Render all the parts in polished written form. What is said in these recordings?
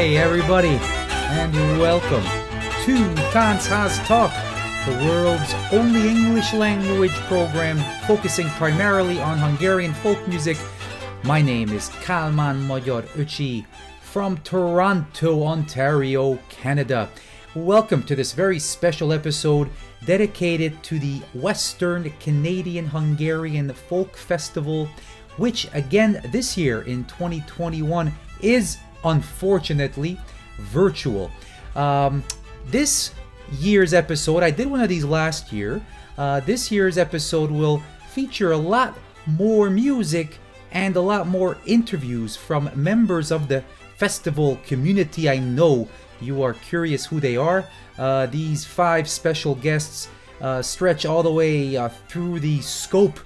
Hi everybody, and welcome to Tanchaz Talk, the world's only English language program focusing primarily on Hungarian folk music. My name is Kalman Magyar Öcsi from Toronto, Ontario, Canada. Welcome to this very special episode dedicated to the Western Canadian Hungarian Folk Festival, which again this year in 2021 is unfortunately virtual. This year's episode, I did one of these last year. This year's episode will feature a lot more music and a lot more interviews from members of the festival community. I know you are curious who they are. These 5 special guests stretch all the way through the scope,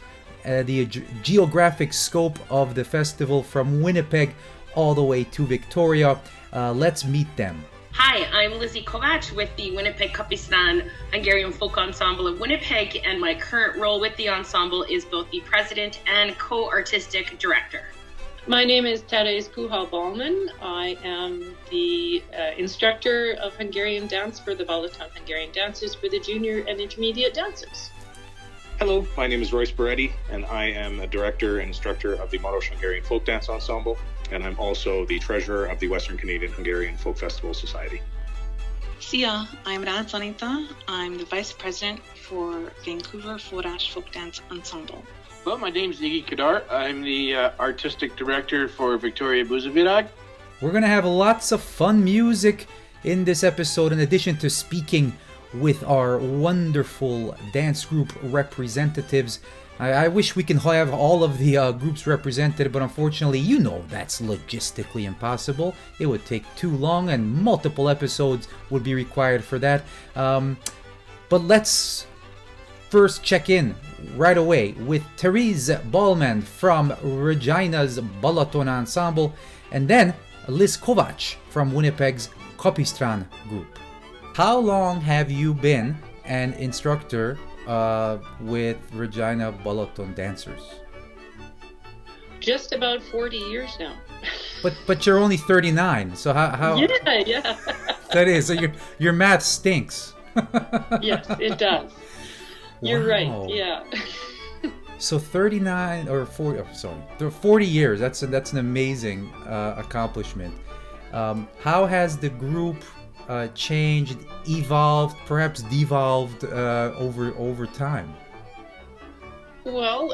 the geographic scope of the festival from Winnipeg all the way to Victoria. Let's meet them. Hi, I'm Lizzie Kovach with the Winnipeg Kapisztran Hungarian Folk Ensemble of Winnipeg, and my current role with the ensemble is both the president and co-artistic director. My name is Teres Ballman. I am the instructor of Hungarian dance for the Balaton Hungarian dancers for the junior and intermediate dancers. Hello, my name is Royce Bereti, and I am a director and instructor of the Maros Hungarian Folk Dance Ensemble, and I'm also the treasurer of the Western Canadian Hungarian Folk Festival Society. Sia, I'm Racz Anita. I'm the vice president for Vancouver Forras Folk Dance Ensemble. Well, my name's Iggy Kadar. I'm the artistic director for Victoria Buzavirag. We're going to have lots of fun music in this episode, in addition to speaking with our wonderful dance group representatives. I wish we can have all of the groups represented, but unfortunately, you know that's logistically impossible. It would take too long and multiple episodes would be required for that. But let's first check in right away with Teres Ballman from Regina's Balaton ensemble, and then Liz Kovach from Winnipeg's Kapisztran group. How long have you been an instructor with Regina Balaton dancers? Just about 40 years now. But you're only 39, so how? Yeah. That is, so your math stinks. Yes, it does. You're Wow. right. Yeah. So 39 or 40? Oh, sorry, 40 years. That's an amazing accomplishment. How has the group changed, evolved, perhaps devolved over time? Well,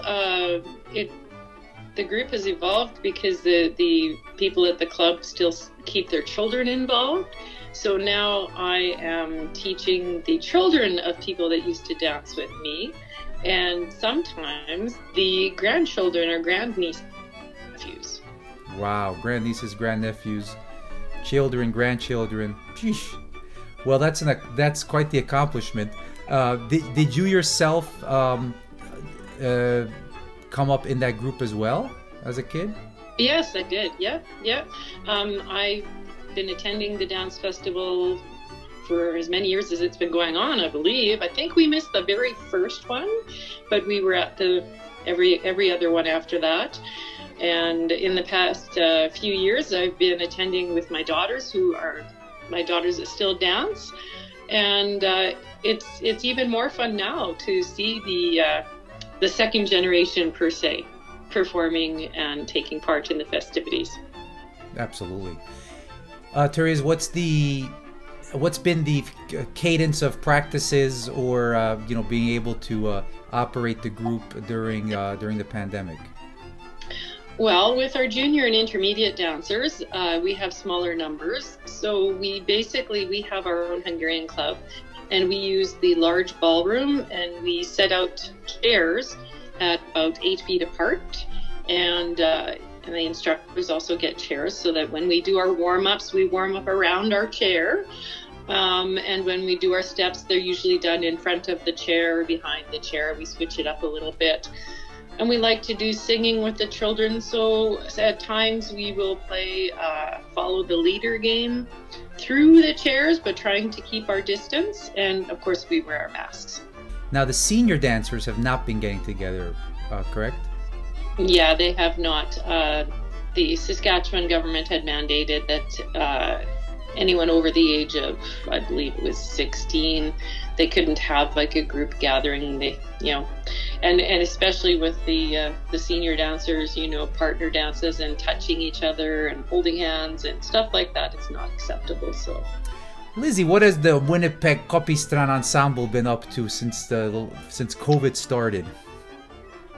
the group has evolved because the people at the club still keep their children involved. So now I am teaching the children of people that used to dance with me, and sometimes the grandchildren or grandnieces. Wow, grandnieces, grandnephews, children, grandchildren. Sheesh. Well, that's quite the accomplishment. Did you yourself come up in that group as well as a kid? Yes, I did. Yeah. I've been attending the dance festival for as many years as it's been going on, I believe. I think we missed the very first one, but we were at the every other one after that. And in the past few years, I've been attending with my daughters, my daughters that still dance, and it's even more fun now to see the second generation per se performing and taking part in the festivities. Absolutely. Teres, what's been the cadence of practices or being able to operate the group during the pandemic? Well, with our junior and intermediate dancers, we have smaller numbers. So we have our own Hungarian club, and we use the large ballroom, and we set out chairs at about 8 feet apart. And the instructors also get chairs so that when we do our warm-ups, we warm up around our chair. And when we do our steps, they're usually done in front of the chair or behind the chair. We switch it up a little bit. And we like to do singing with the children, so at times we will play follow the leader game through the chairs, but trying to keep our distance, and of course we wear our masks. Now the senior dancers have not been getting together, correct? Yeah, they have not. The Saskatchewan government had mandated that anyone over the age of, I believe it was 16, they couldn't have like a group gathering. They, and especially with the senior dancers, partner dances and touching each other and holding hands and stuff like that. It's not acceptable. So, Lizzie, what has the Winnipeg Kapisztran ensemble been up to since COVID started?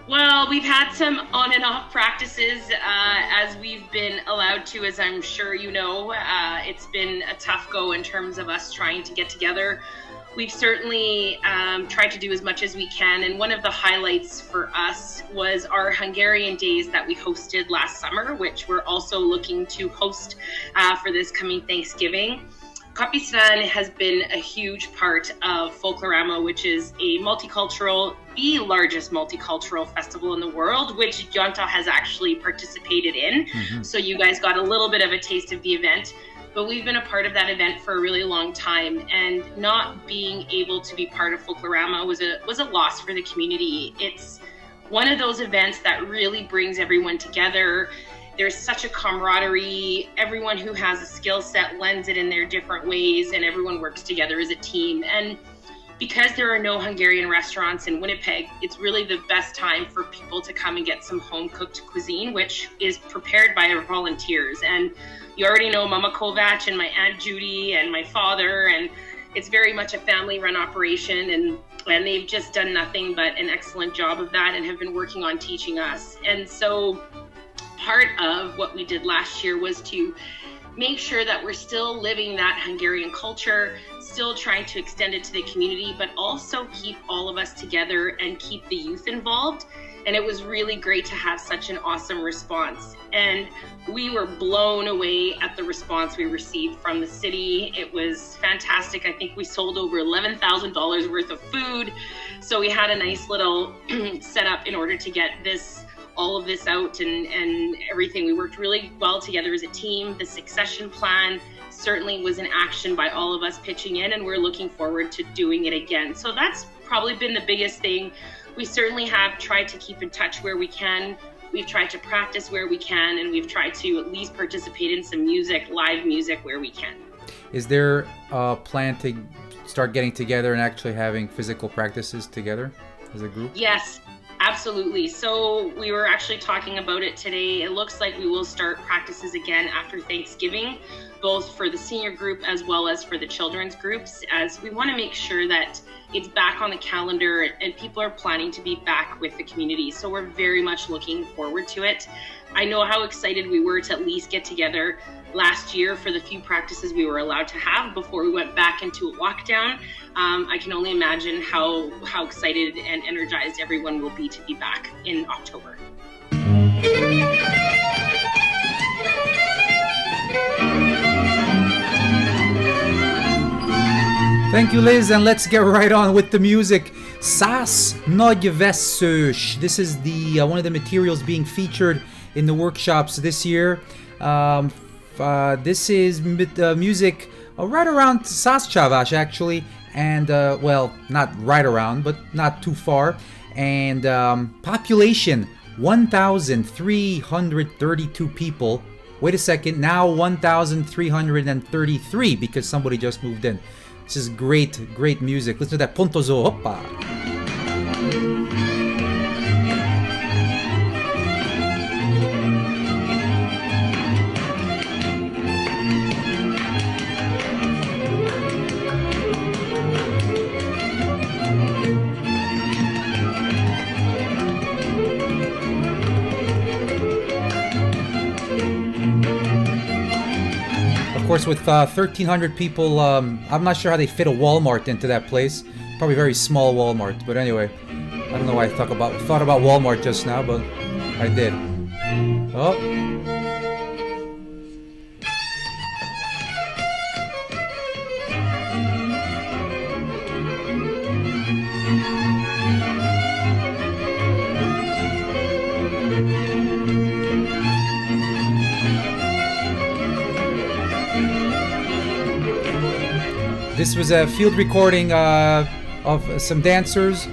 Well, we've had some on and off practices as we've been allowed to, as I'm sure you know. It's been a tough go in terms of us trying to get together. We've certainly tried to do as much as we can, and one of the highlights for us was our Hungarian days that we hosted last summer, which we're also looking to host for this coming Thanksgiving. Kapisztran has been a huge part of Folklorama, which is the largest multicultural festival in the world, which Gyanta has actually participated in. Mm-hmm. So you guys got a little bit of a taste of the event. But we've been a part of that event for a really long time, and not being able to be part of Folklorama was a loss for the community. It's one of those events that really brings everyone together. There's such a camaraderie. Everyone who has a skill set lends it in their different ways, and everyone works together as a team. And because there are no Hungarian restaurants in Winnipeg, it's really the best time for people to come and get some home-cooked cuisine, which is prepared by our volunteers. And you already know Mama Kovach and my Aunt Judy and my father, and it's very much a family-run operation, and they've just done nothing but an excellent job of that and have been working on teaching us. And so part of what we did last year was to make sure that we're still living that Hungarian culture, still trying to extend it to the community, but also keep all of us together and keep the youth involved. And it was really great to have such an awesome response. And we were blown away at the response we received from the city. It was fantastic. I think we sold over $11,000 worth of food. So we had a nice little setup in order to get all of this out and everything. We worked really well together as a team. The succession plan certainly was an action by all of us pitching in, and we're looking forward to doing it again. So that's probably been the biggest thing. We certainly have tried to keep in touch where we can. We've tried to practice where we can, and we've tried to at least participate in some live music where we can. Is there a plan to start getting together and actually having physical practices together as a group? Yes, absolutely. So we were actually talking about it today. It looks like we will start practices again after Thanksgiving, both for the senior group as well as for the children's groups, as we want to make sure that it's back on the calendar and people are planning to be back with the community. So we're very much looking forward to it. I know how excited we were to at least get together last year for the few practices we were allowed to have before we went back into a lockdown. I can only imagine how excited and energized everyone will be to be back in October. Thank you, Liz, and let's get right on with the music. Száz nagy veszős. This is the one of the materials being featured in the workshops this year. This is music right around Száz actually, and well, not right around, but not too far. And population 1,332 people. Wait a second, now 1,333 because somebody just moved in. This is great music. Listen to that pontozo. Hoppa. Of course, with 1,300 people, I'm not sure how they fit a Walmart into that place. Probably a very small Walmart, but anyway, I don't know why I thought about Walmart just now, but I did. Oh. This was a field recording of some dancers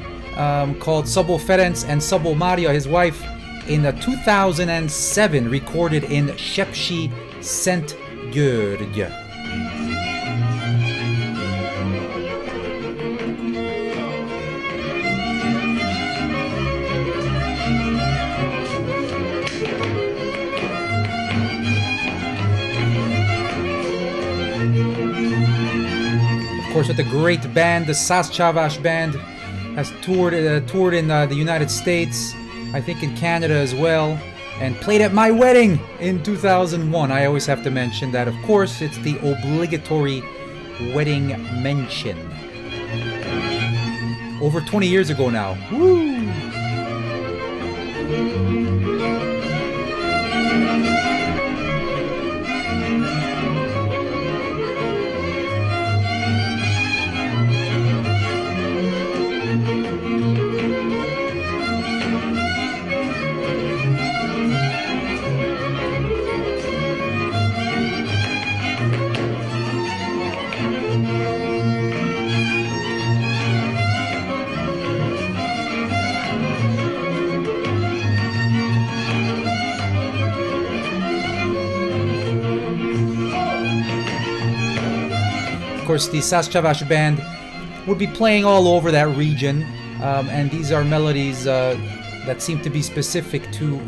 called Szabó Ferenc and Szabó Mária, his wife, in 2007, recorded in Sepsi, Szentgyörgy. Of course, with the great band, the Saskatchewan band, has toured in the United States, I think in Canada as well, and played at my wedding in 2001. I always have to mention that. Of course, it's the obligatory wedding mention. Over 20 years ago now. Woo! Of course, the Saskatchewan band would be playing all over that region, and these are melodies that seem to be specific to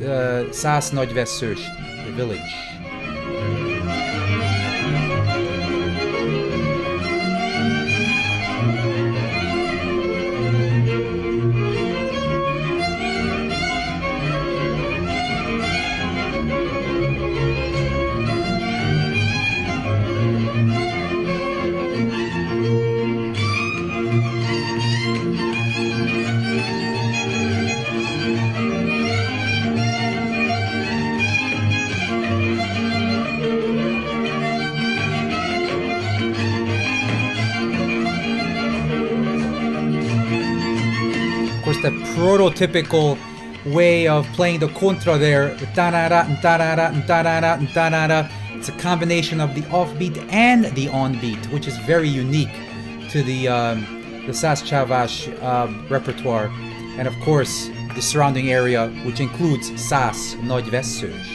Sas Nagyveszős, the village. The prototypical way of playing the contra there, it's a combination of the offbeat and the onbeat, which is very unique to the Saskatchewan repertoire, and of course the surrounding area, which includes Sas Nagyveszős.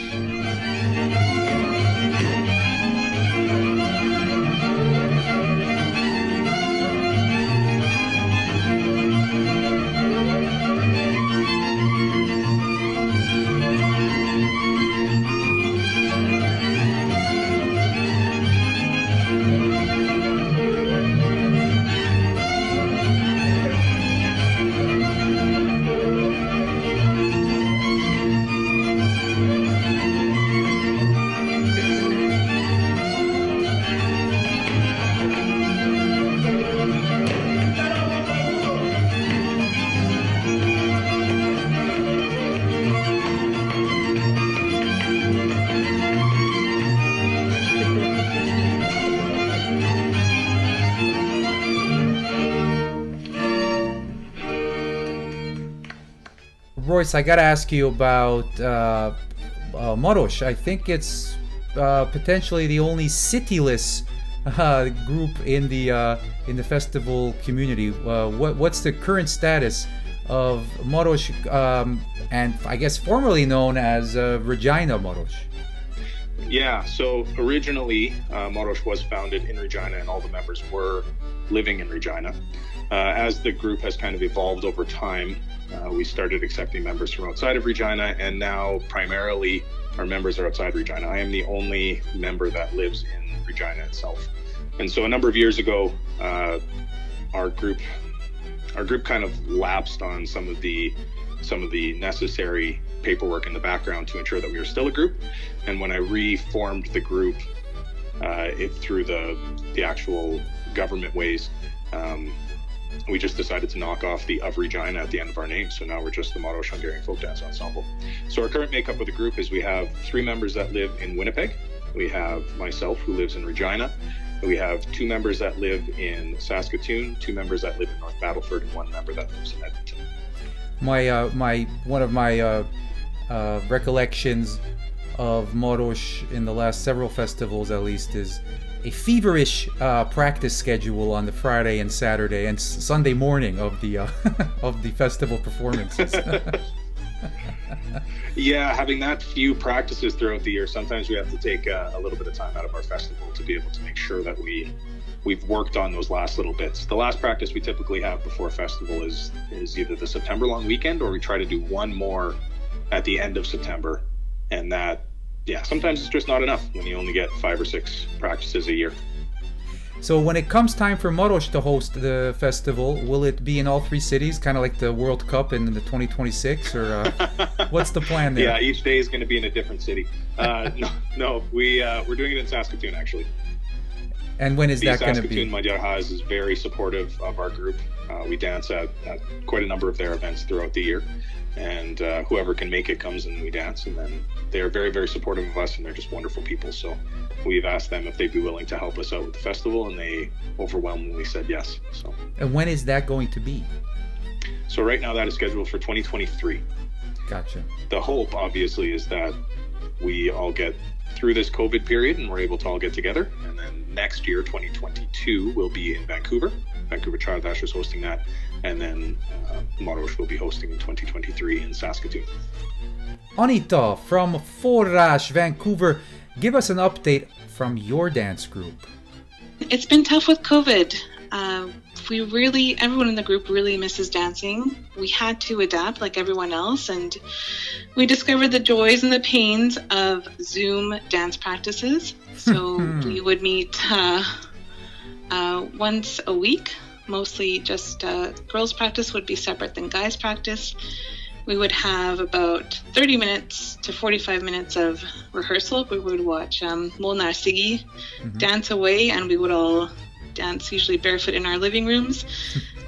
Royce, I gotta ask you about Maros. I think it's potentially the only cityless group in the festival community. What's the current status of Maros, and I guess formerly known as Regina Maros? Yeah, so originally Maros was founded in Regina, and all the members were living in Regina. As the group has kind of evolved over time, we started accepting members from outside of Regina, and now primarily our members are outside Regina. I am the only member that lives in Regina itself. And so a number of years ago, our group kind of lapsed on some of the necessary paperwork in the background to ensure that we were still a group. And when I reformed the group, through the actual government ways, we just decided to knock off the of Regina at the end of our name. So now we're just the Maros Hungarian Folk Dance Ensemble. So our current makeup of the group is we have 3 members that live in Winnipeg. We have myself, who lives in Regina. We have 2 members that live in Saskatoon, 2 members that live in North Battleford, and 1 member that lives in Edmonton. One of my recollections of Maros in the last several festivals, at least, is a feverish practice schedule on the Friday and Saturday and Sunday morning of the of the festival performances. Yeah, having that few practices throughout the year, sometimes we have to take a little bit of time out of our festival to be able to make sure that we've worked on those last little bits. The last practice we typically have before festival is either the September long weekend, or we try to do one more at the end of September. And that, yeah, sometimes it's just not enough when you only get 5 or 6 practices a year. So when it comes time for Maros to host the festival, will it be in all 3 cities, kind of like the World Cup in the 2026, or what's the plan there? Yeah, each day is going to be in a different city. No, we're doing it in Saskatoon, actually. And when is that going to be? Saskatoon Magyar Jr is very supportive of our group. We dance at quite a number of their events throughout the year, and whoever can make it comes and we dance. And then they're very, very supportive of us, and they're just wonderful people. So we've asked them if they'd be willing to help us out with the festival, and they overwhelmingly said yes. So. And when is that going to be? So right now that is scheduled for 2023. Gotcha. The hope, obviously, is that we all get through this COVID period and we're able to all get together. And then next year, 2022, will be in Vancouver. Vancouver Csárdás is hosting that. And then Maros will be hosting in 2023 in Saskatoon. Anita from Forras, Vancouver, give us an update from your dance group. It's been tough with COVID. Everyone in the group really misses dancing. We had to adapt like everyone else, and we discovered the joys and the pains of Zoom dance practices. So we would meet once a week, mostly just girls' practice would be separate than guys' practice. We would have about 30 minutes to 45 minutes of rehearsal. We would watch Molnár Siggy dance away, and we would all dance usually barefoot in our living rooms,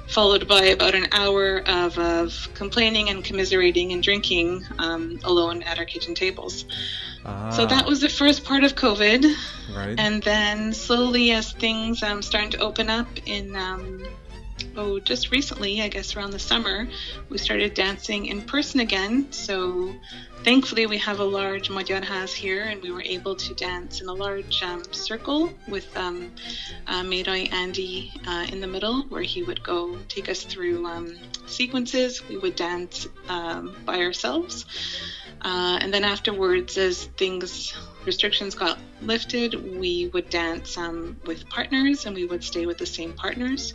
followed by about an hour of complaining and commiserating and drinking alone at our kitchen tables. So that was the first part of COVID. Right. And then slowly, as things starting to open up in just recently, I guess around the summer, we started dancing in person again. So thankfully we have a large Magyar Jr here, and we were able to dance in a large circle with Mérai Andy in the middle, where he would go take us through sequences. We would dance by ourselves. And then afterwards, as restrictions got lifted, we would dance with partners, and we would stay with the same partners.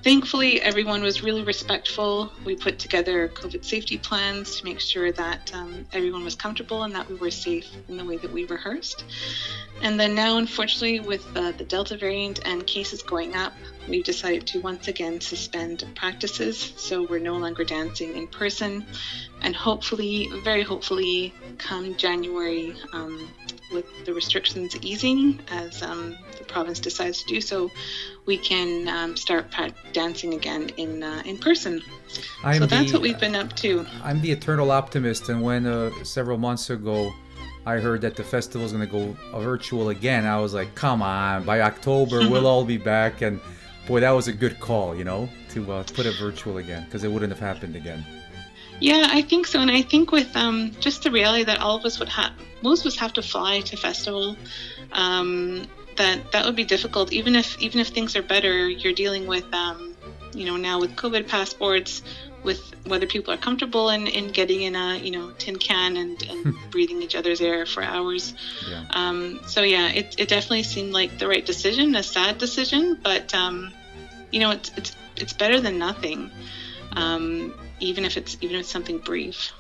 Thankfully, everyone was really respectful. We put together COVID safety plans to make sure that everyone was comfortable and that we were safe in the way that we rehearsed. And then now, unfortunately, with the Delta variant and cases going up, we've decided to once again suspend practices. So we're no longer dancing in person. And hopefully, very hopefully, come January, with the restrictions easing, as the province decides to do so, we can start dancing again in person. So that's what we've been up to. I'm the eternal optimist, and when several months ago I heard that the festival is going to go virtual again, I was like, come on, by October we'll all be back. And boy, that was a good call, to put it virtual again, because it wouldn't have happened again. Yeah, I think so. And I think with just the reality that all of us most of us have to fly to festival, that would be difficult. Even if things are better, you're dealing with, now with COVID passports, with whether people are comfortable in getting in a, tin can and breathing each other's air for hours. Yeah. So yeah, it definitely seemed like the right decision, a sad decision, but it's better than nothing. Even if it's something brief.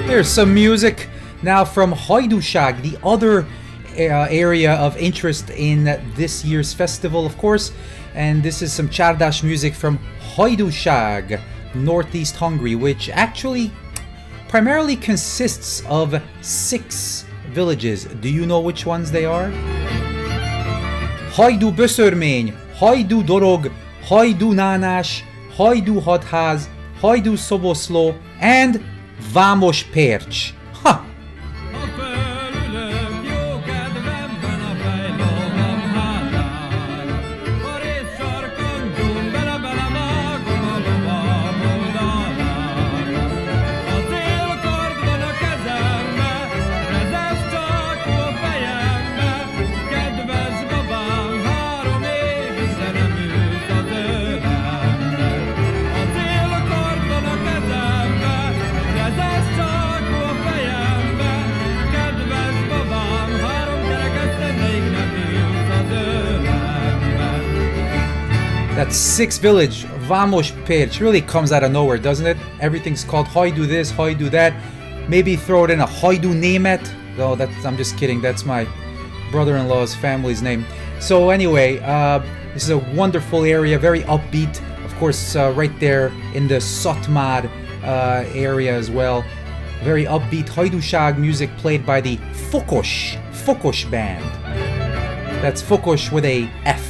There's some music now from Hajdúság, the other area of interest in this year's festival, of course. And this is some Csárdás music from Hajdúság, northeast Hungary, which actually primarily consists of 6 villages. Do you know which ones they are? Hajdú Böszörmény, Hajdú Dorog, Hajdú Nánás, Hajdú Hadház, Hajdú Szoboszló, and Vámos Pércs. Ha! That sixth village, Vamos Pécs, really comes out of nowhere, doesn't it? Everything's called Hajdu this, Hajdu that. Maybe throw it in a Hajdu Német. No, I'm just kidding. That's my brother-in-law's family's name. So anyway, this is a wonderful area, very upbeat. Of course, right there in the Szatmár area as well. Very upbeat Hajdúság music played by the Fokos band. That's Fokos with a F.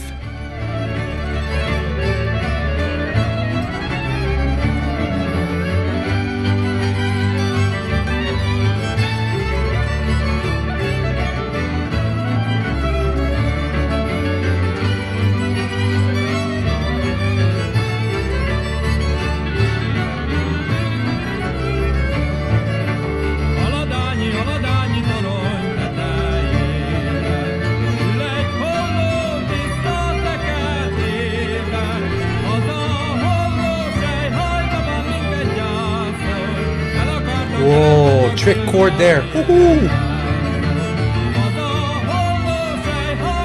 Whoa, trick chord there. Woohoo!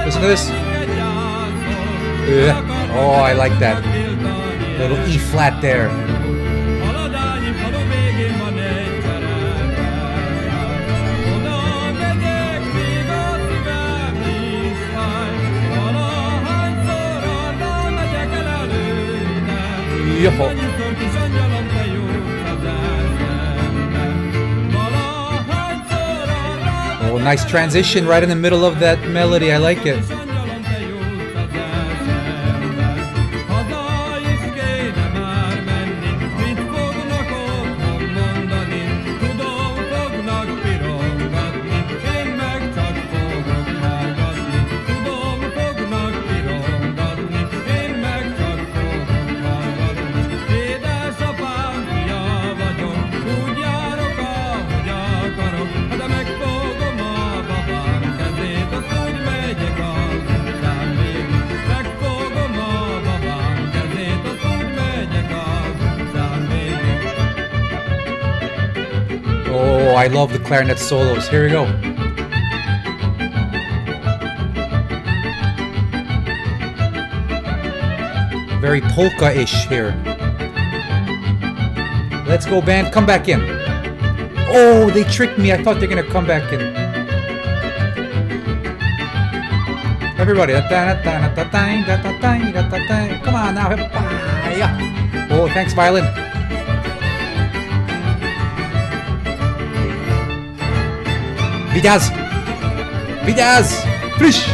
Listen to this. Yeah. Oh, I like that. Little E flat there. Yo. Oh, nice transition right in the middle of that melody. I like it. Oh, I love the clarinet solos. Here we go. Very polka-ish here. Let's go, band. Come back in. Oh, they tricked me. I thought they're going to come back in. Everybody. Come on now. Oh, thanks, violin. Vigyázz! Vigyázz! Friss!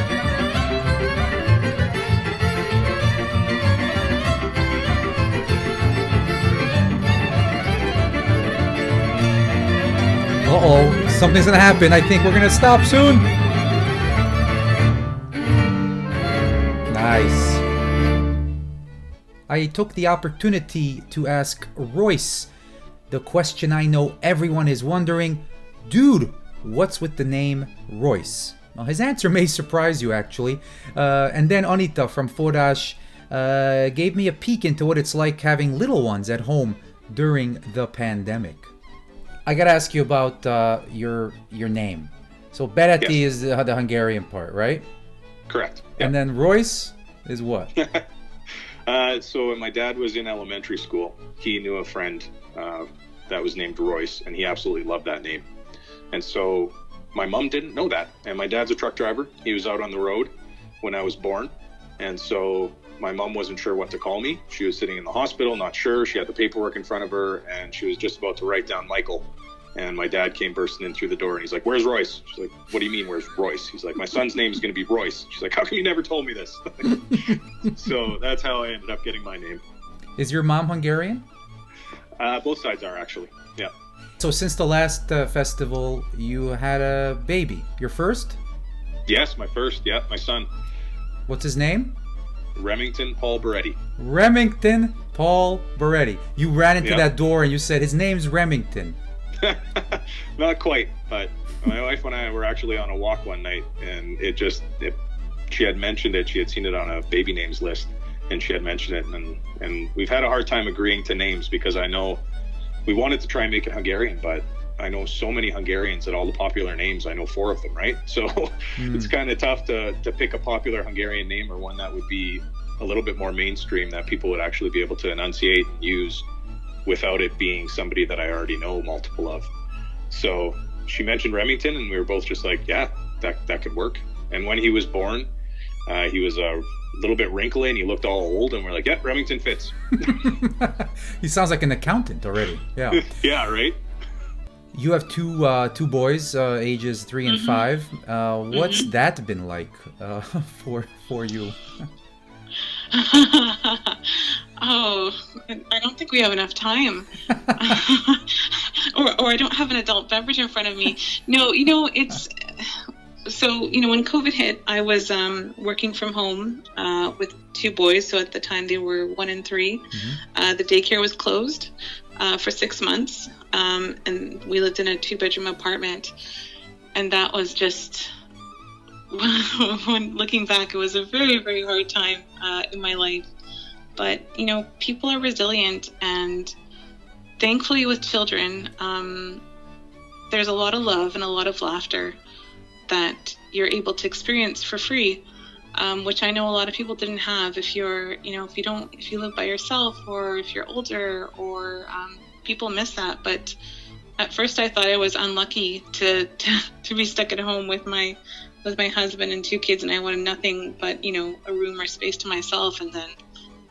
Uh-oh, something's gonna happen. I think we're gonna stop soon. Nice. I took the opportunity to ask Royce the question I know everyone is wondering. Dude, what's with the name Royce? Well, his answer may surprise you, actually. And then Anita from Forras gave me a peek into what it's like having little ones at home during the pandemic. I gotta ask you about your name. So Bereti is the Hungarian part, right? Correct. Yep. And then Royce is what? So when my dad was in elementary school, he knew a friend that was named Royce, and he absolutely loved that name. And so my mom didn't know that. And my dad's a truck driver. He was out on the road when I was born. And so my mom wasn't sure what to call me. She was sitting in the hospital, not sure. She had the paperwork in front of her, and she was just about to write down Michael. And my dad came bursting in through the door, and he's like, "Where's Royce?" She's like, "What do you mean, where's Royce?" He's like, "My son's name is going to be Royce." She's like, "How come you never told me this?" So that's how I ended up getting my name. Is your mom Hungarian? Both sides are, actually. Yeah. So since the last festival, you had a baby. Your first? Yes, my first. Yeah, my son. What's his name? Remington Paul Bereti. Remington Paul Bereti. You ran into that door and you said, his name's Remington. Not quite, but my wife and I were actually on a walk one night, and she had mentioned it. She had seen it on a baby names list, and she had mentioned it, and we've had a hard time agreeing to names because I know we wanted to try and make it Hungarian, but I know so many Hungarians that all the popular names, I know 4 of them, right? So it's kind of tough to pick a popular Hungarian name or one that would be a little bit more mainstream that people would actually be able to enunciate and use without it being somebody that I already know multiple of. So she mentioned Remington, and we were both just like, yeah, that could work. And when he was born, he was a little bit wrinkly and he looked all old, and we're like, yeah, Remington fits. He sounds like an accountant already. Yeah. Yeah, right. You have two boys, ages 3 and 5. What's that been like for you? Oh, I don't think we have enough time. or I don't have an adult beverage in front of me. No, it's... So, when COVID hit, I was working from home with 2 boys. So at the time they were 1 and 3. The daycare was closed for 6 months. And we lived in a 2-bedroom apartment. And that was just... when looking back, it was a very, very hard time in my life. But, people are resilient, and thankfully with children, there's a lot of love and a lot of laughter that you're able to experience for free, which I know a lot of people didn't have. If you're, if you live by yourself, or if you're older, or people miss that. But at first I thought I was unlucky to be stuck at home with my husband and 2 kids, and I wanted nothing but, a room or space to myself. And then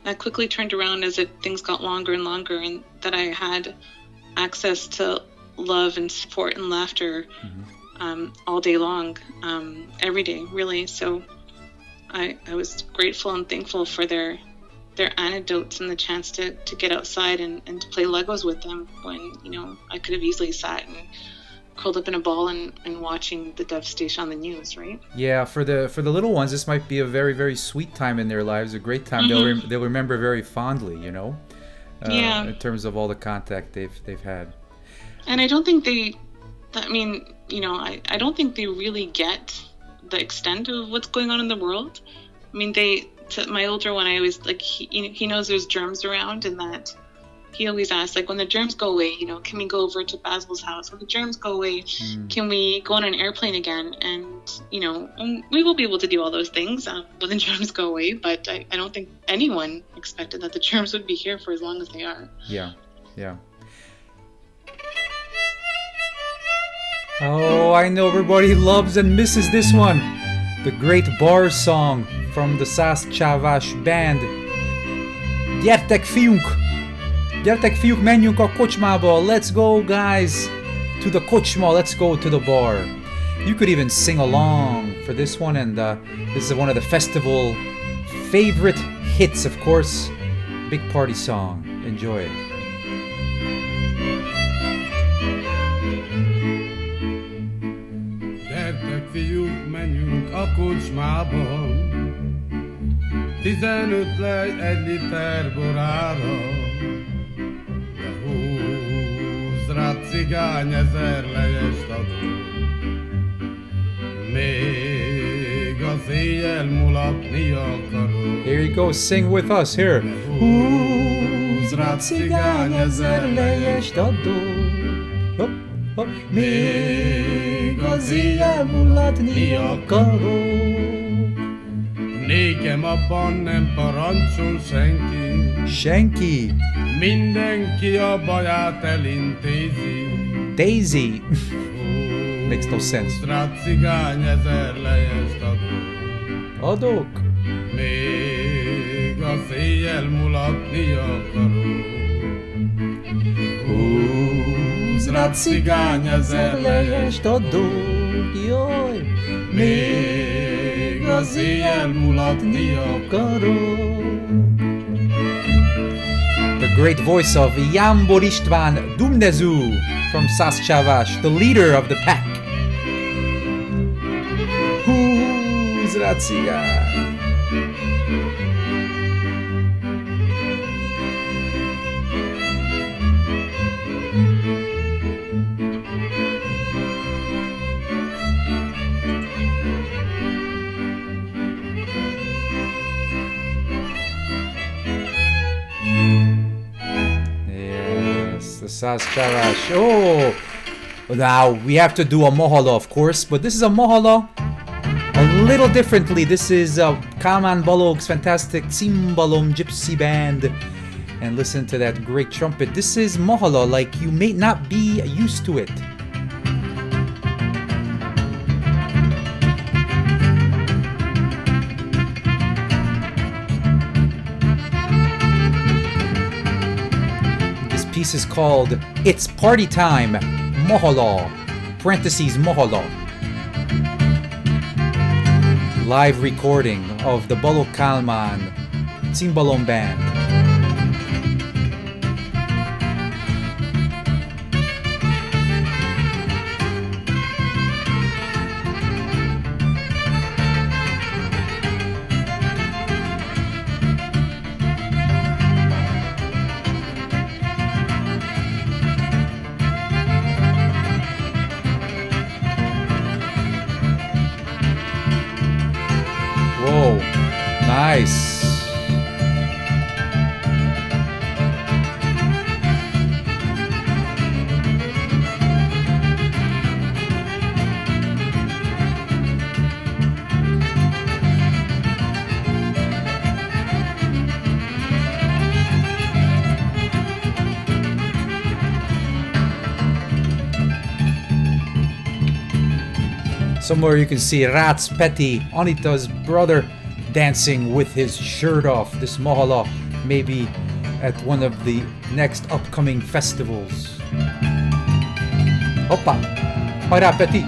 that quickly turned around as things got longer and longer, and that I had access to love and support and laughter all day long, every day, really. So I was grateful and thankful for their anecdotes and the chance to get outside and to play Legos with them when, I could have easily sat and curled up in a ball and watching the devastation on the news, right? Yeah, for the little ones, this might be a very, very sweet time in their lives, a great time they'll remember very fondly, in terms of all the contact they've had. And I don't think I don't think they really get the extent of what's going on in the world. I mean, my older one, I always, like, he knows there's germs around, and that he always asks, like, when the germs go away, can we go over to Basil's house? When the germs go away, can we go on an airplane again? And, and we will be able to do all those things when the germs go away. But I don't think anyone expected that the germs would be here for as long as they are. Yeah. Oh, I know everybody loves and misses this one. The great bar song from the Táncház band. Gyertek fiúk! Gyertek fiúk, menjünk a kocsmába! Let's go, guys! To the kocsma, let's go to the bar. You could even sing along for this one, and this is one of the festival favorite hits, of course. Big party song. Enjoy it. Gyertek fiúk, menjünk a kocsmába, 15 lej 1 liter borára, de húz rá cigány 1000 lejest adó. Még az éjjel mulatni akarok. Here you go, sing with us here. Húz rá cigány 1000 lejest adó. Hopp, hopp. Még az éjjel mulatni akarok. Nékem abban nem parancsol senki. Senki. Mindenki a baját elintézi. Daisy. Makes no sense. Rá cigány 1000 lejest adok. Adok. Még az éjjel mulatni akarok. Húz rá cigány 1000 lejest adok. Jaj. Még az éjjel mulatni akarok. The great voice of Jámbor István Dumnezu from Táncház, the leader of the pack. Húz rá cigány. Táncház. Oh, now we have to do a mohala, of course, but this is a mohala a little differently. This is Kalman Balog's fantastic Cimbalom Gypsy Band. And listen to that great trumpet. This is Mohala, like you may not be used to it. This piece is called It's Party Time, Mohala, parentheses Mohala. Live recording of the Balog Kalman Cimbalom Band. Nice. Somewhere you can see Racz Petty, Anita's brother, dancing with his shirt off. This Mohala maybe at one of the next upcoming festivals. Hoppa! Hajrá, Peti!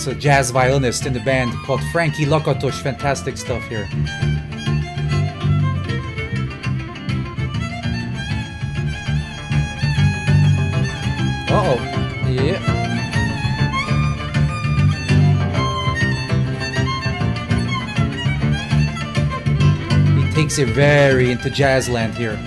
A jazz violinist in the band called Frankie Lakatos. Fantastic stuff here. Uh-oh. Yeah. He takes it very into jazz land here.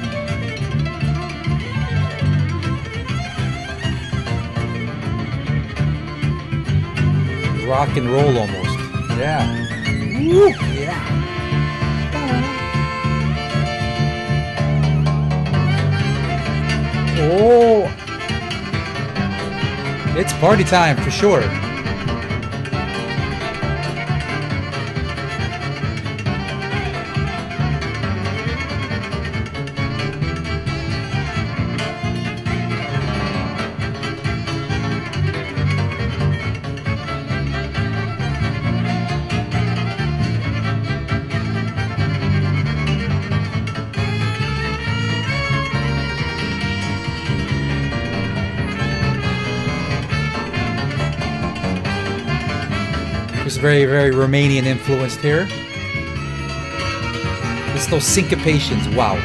Rock and roll almost. Yeah. Woo! Yeah. Oh. It's party time for sure. Very, very Romanian influenced here. It's those syncopations. Wow.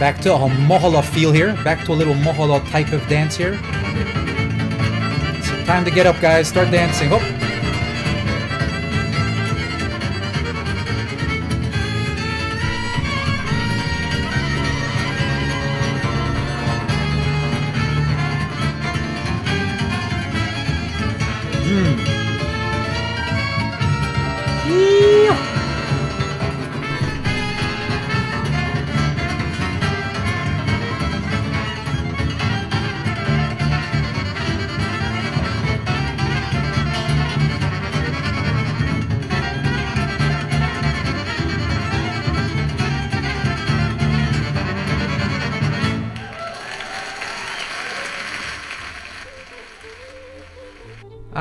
Back to a Mohala feel here. Back to a little Mohala type of dance here. So time to get up, guys. Start dancing. Oh.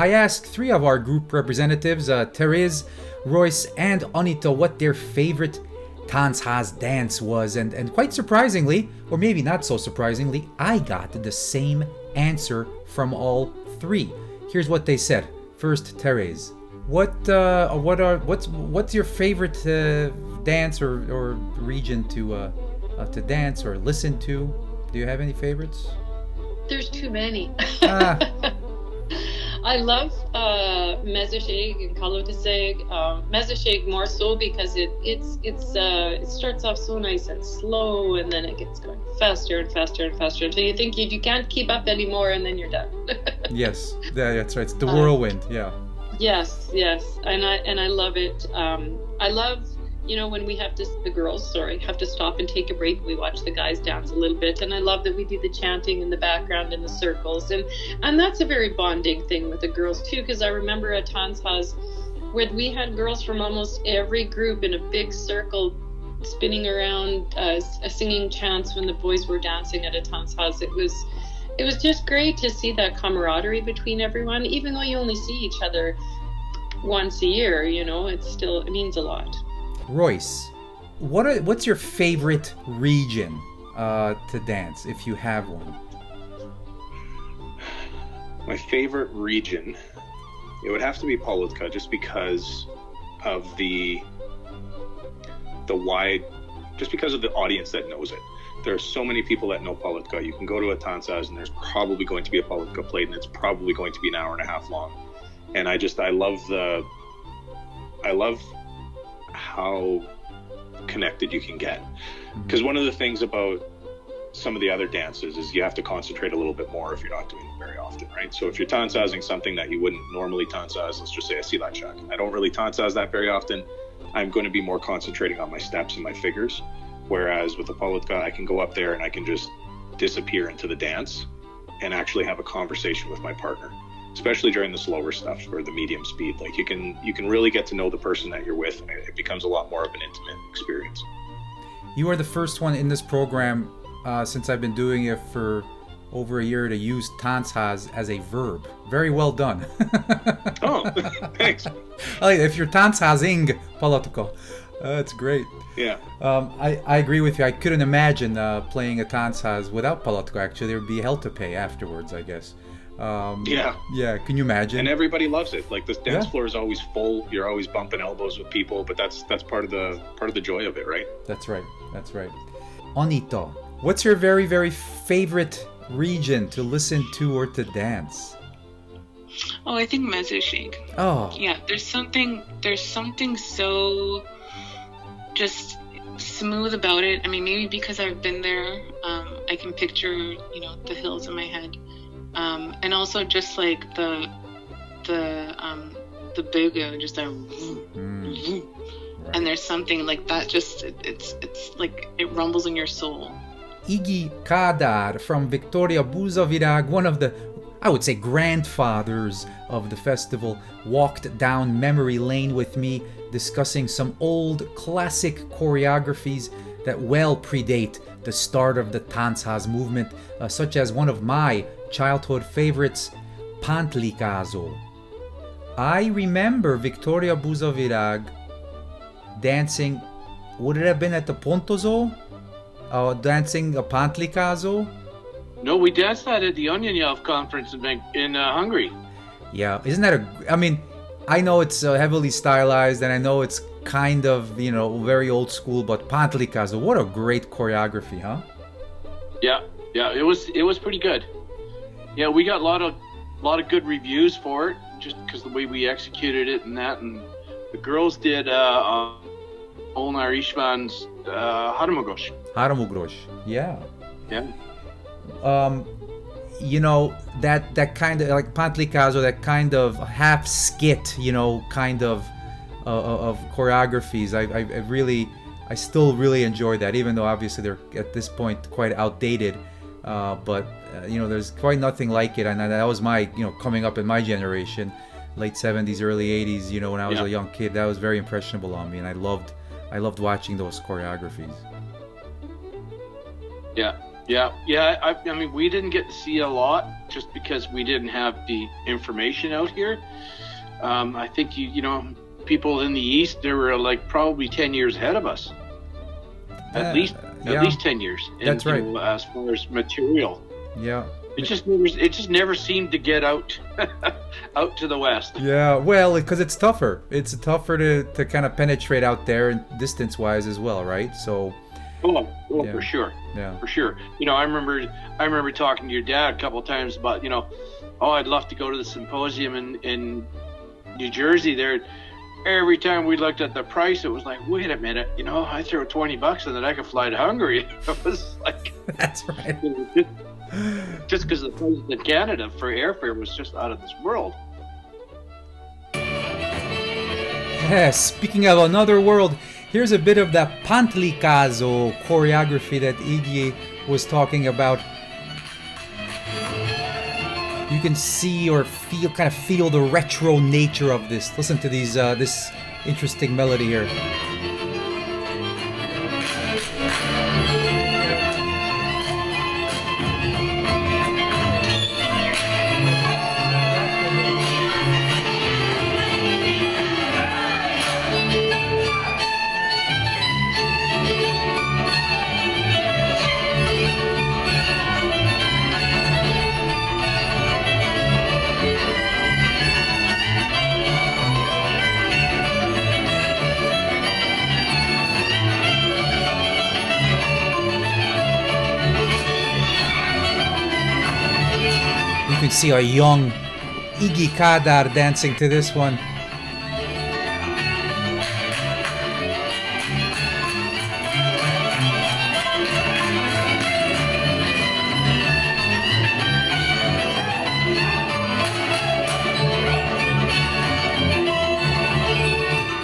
I asked 3 of our group representatives, Teres, Royce, and Anita, what their favorite Táncház dance was, and quite surprisingly, or maybe not so surprisingly, I got the same answer from all 3. Here's what they said. First, Teres, what's your favorite dance or region to dance or listen to? Do you have any favorites? There's too many. Ah. I love mezőség and kalotaszeg. Mezőség more so because it starts off so nice and slow, and then it gets going faster and faster and faster until you think you can't keep up anymore, and then you're done. Yes, that's right. It's the whirlwind. Yeah. Yes, and I love it. I love, when we have the girls have to stop and take a break. We watch the guys dance a little bit, and I love that we do the chanting in the background in the circles, and that's a very bonding thing with the girls too, because I remember at Táncház where we had girls from almost every group in a big circle spinning around singing chants when the boys were dancing at a Táncház. It was just great to see that camaraderie between everyone, even though you only see each other once a year. It means a lot. Royce, what's your favorite region to dance, if you have one? My favorite region, it would have to be Polotka, just because of the audience that knows it. There are so many people that know Polotka. You can go to a Táncház and there's probably going to be a Polotka played, and it's probably going to be an hour and a half long. And I love how connected you can get, because one of the things about some of the other dances is you have to concentrate a little bit more if you're not doing it very often, right? So if you're Táncházzing something that you wouldn't normally Táncház, let's just say a szilátság, I don't really Táncház that very often. I'm going to be more concentrating on my steps and my figures, whereas with the Polotka I can go up there and I can just disappear into the dance and actually have a conversation with my partner, especially during the slower stuff or the medium speed. Like you can really get to know the person that you're with, and it becomes a lot more of an intimate experience. You are the first one in this program since I've been doing it for over a year to use Táncház as a verb. Very well done. Oh, thanks. If you're Táncházzing Polotka, that's great. Yeah. I agree with you. I couldn't imagine playing a Táncház without Polotka. Actually, there would be hell to pay afterwards, I guess. Yeah, can you imagine? And everybody loves it. Like the dance floor is always full. You're always bumping elbows with people, but that's part of the joy of it, right? That's right. Anita, what's your very, very favorite region to listen to or to dance? Oh, I think mezőség. Oh. Yeah, there's something so just smooth about it. I mean, maybe because I've been there, I can picture, the hills in my head. And also just like the booga, just a and there's something like that, just it's like it rumbles in your soul. Iggy Kadar from Victoria Buzavirag, one of the, I would say, grandfathers of the festival, walked down memory lane with me, discussing some old classic choreographies that well predate the start of the Táncház movement, such as one of my childhood favorites, Pantlikázo. I remember Victoria Buzavirag dancing, would it have been at the Pontozo? Dancing a Pantlikázo? No, we danced that at the Onion Yelf conference in Hungary. Yeah, isn't that I know it's heavily stylized, and I know it's kind of, very old school, but Pantlikázo, what a great choreography, huh? Yeah, it was pretty good. Yeah, we got a lot of good reviews for it, just because the way we executed it and that, and the girls did Olnar István's Haramugos. Haramugos, yeah. Yeah. That kind of like Pantlikázo, that kind of half skit, kind of choreographies. I still really enjoy that, even though obviously they're at this point quite outdated. But there's quite nothing like it, and that was my, coming up in my generation, late 70s, early 80s. When I was a young kid, that was very impressionable on me, and I loved watching those choreographies. Yeah, Yeah. I mean, we didn't get to see a lot just because we didn't have the information out here. I think you know, people in the East, they were like probably 10 years ahead of us. At least 10 years. That's right. As far as material. Yeah. It just never seemed to get out out to the west. Yeah, well, because it's tougher. It's tougher to kind of penetrate out there and distance-wise as well, right? So. Oh, for sure. Yeah. For sure. You know, I remember talking to your dad a couple of times about, you know, I'd love to go to the symposium in New Jersey there. Every time we looked at the price, it was like, wait a minute, you know, I throw $20 and then I could fly to Hungary. It was like, that's right. Just because the price in Canada for airfare was just out of this world. Yeah, speaking of another world, here's a bit of the Pantlikázo choreography that Iggy was talking about. You can see or feel the retro nature of this. Listen to these this interesting melody here. You can see a young Iggy Kadar dancing to this one.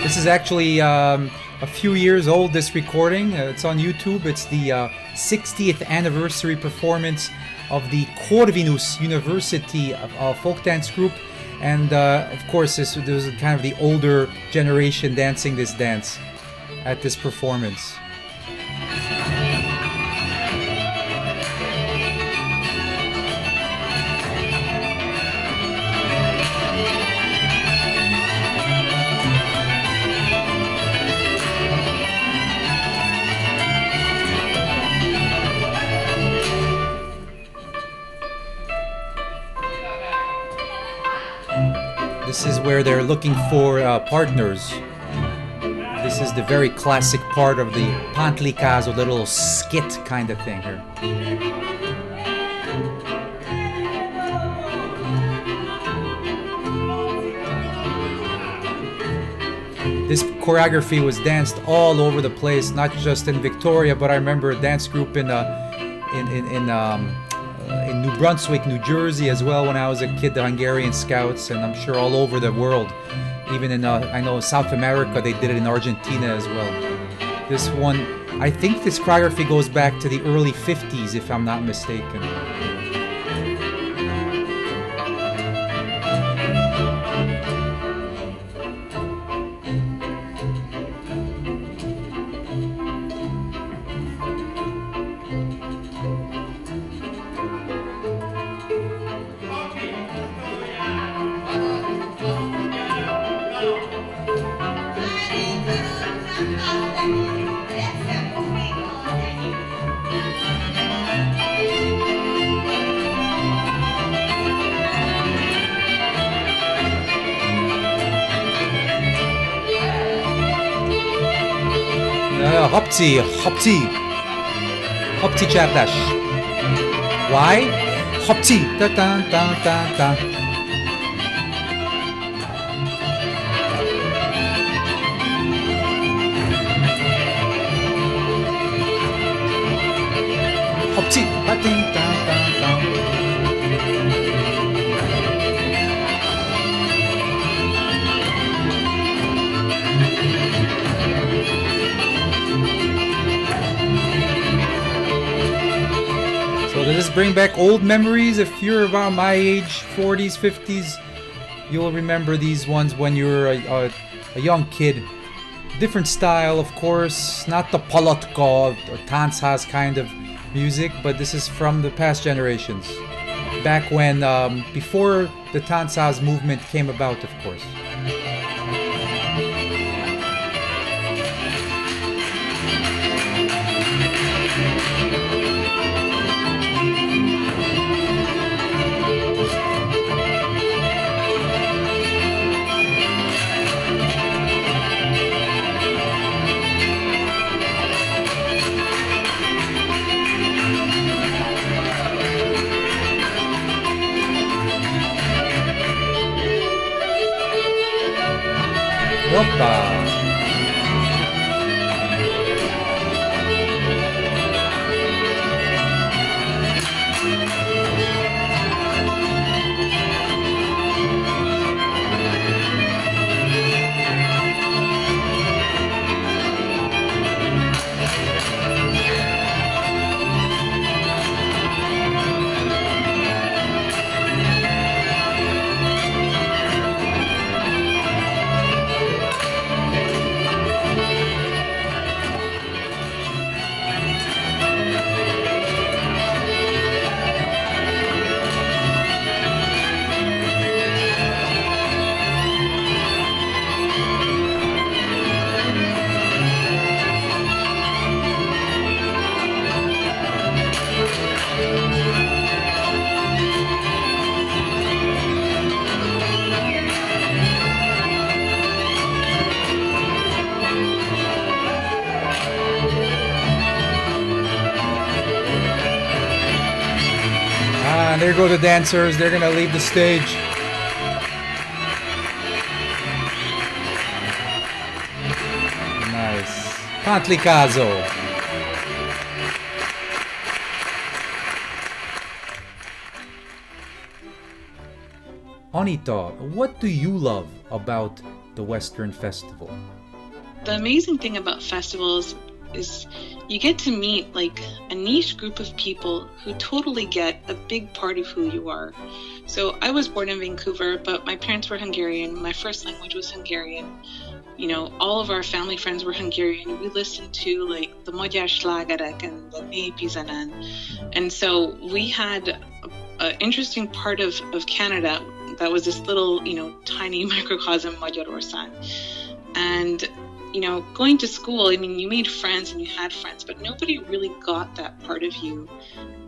This is actually a few years old, this recording. It's on YouTube. It's the 60th anniversary performance of the Corvinus University folk dance group, and of course this was kind of the older generation dancing this dance at this performance. This is where they're looking for partners. This is the very classic part of the Pantlikázo, the little skit kind of thing here. This choreography was danced all over the place, not just in Victoria, but I remember a dance group in New Brunswick, New Jersey as well when I was a kid, the Hungarian Scouts, and I'm sure all over the world. Even in, I know South America, they did it in Argentina as well. This one, I think this choreography goes back to the early 50s, if I'm not mistaken. Hopti Csapdás. Why? Hopti. Da da da da da. Hopti. Da da da da. So does this bring back old memories? If you're about my age, 40s, 50s, you'll remember these ones when you were a young kid. Different style, of course, not the Palotka or Táncház kind of music, but this is from the past generations. Back when, before the Táncház movement came about, of course. Opa! There go the dancers. They're gonna leave the stage. Nice. Pantli caso. Anita, what do you love about the Western Festival? The amazing thing about festivals is you get to meet like a niche group of people who totally get a big part of who you are. So I was born in Vancouver, but my parents were Hungarian. My first language was Hungarian. You know, all of our family friends were Hungarian. We listened to like the Magyar slágerek and the népi zene. And so we had an interesting part of Canada that was this little, you know, tiny microcosm Magyarország. And you know, going to school, I mean, you made friends and you had friends, but nobody really got that part of you.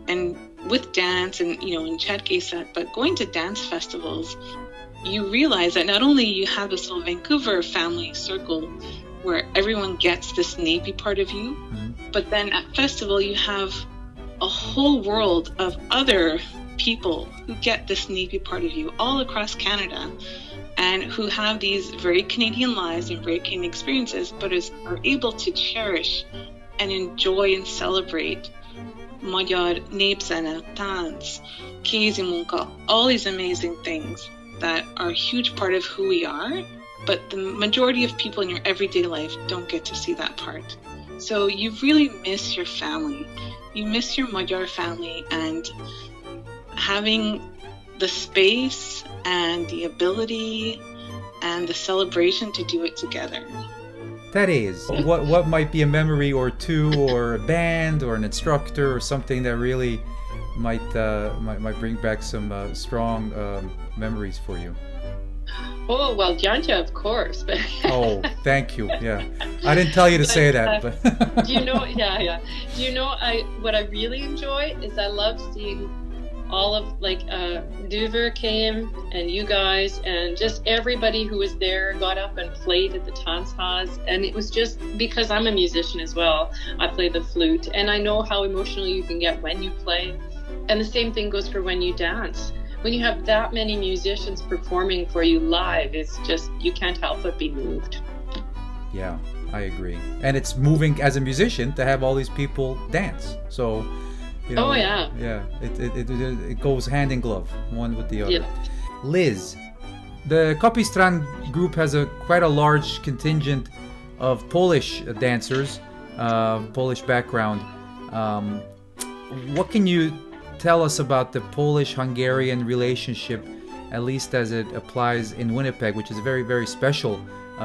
And with dance and, you know, in Chetkészet, but going to dance festivals, you realize that not only you have this little Vancouver family circle where everyone gets this népi part of you, but then at festival you have a whole world of other people who get this népi part of you all across Canada, and who have these very Canadian lives and very Canadian experiences, but are able to cherish and enjoy and celebrate Magyar népzene, tánc, kézi munka, all these amazing things that are a huge part of who we are, but the majority of people in your everyday life don't get to see that part. So you really miss your family. You miss your Magyar family, and having the space and the ability and the celebration to do it together. Teres, what might be a memory or two, or a band, or an instructor, or something that really might bring back some strong memories for you? Oh, well, Gyanta, of course. But oh, thank you. Yeah, I didn't tell you to say that, but do you know? Yeah. Do you know? What I really enjoy is I love seeing all of Duver came, and you guys, and just everybody who was there got up and played at the Táncház. And it was just because I'm a musician as well. I play the flute, and I know how emotional you can get when you play. And the same thing goes for when you dance. When you have that many musicians performing for you live, it's just, you can't help but be moved. Yeah, I agree. And it's moving as a musician to have all these people dance. So, you know, it goes hand in glove, one with the other. Yeah. Liz, the Kapisztran group has quite a large contingent of Polish dancers, Polish background. What can you tell us about the Polish-Hungarian relationship, at least as it applies in Winnipeg, which is a very, very special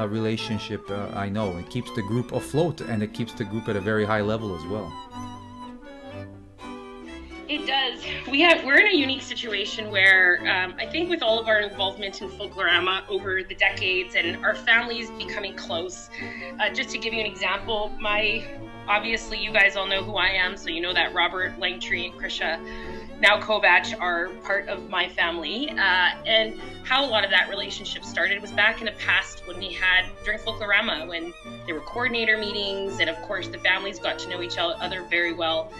relationship, I know. It keeps the group afloat, and it keeps the group at a very high level as well. It does. We're in a unique situation where I think with all of our involvement in Folklorama over the decades and our families becoming close, just to give you an example, obviously you guys all know who I am, so you know that Robert, Langtree, and Krisha, now Kovach, are part of my family. And how a lot of that relationship started was back in the past when we had, during Folklorama, when there were coordinator meetings, and of course the families got to know each other very well.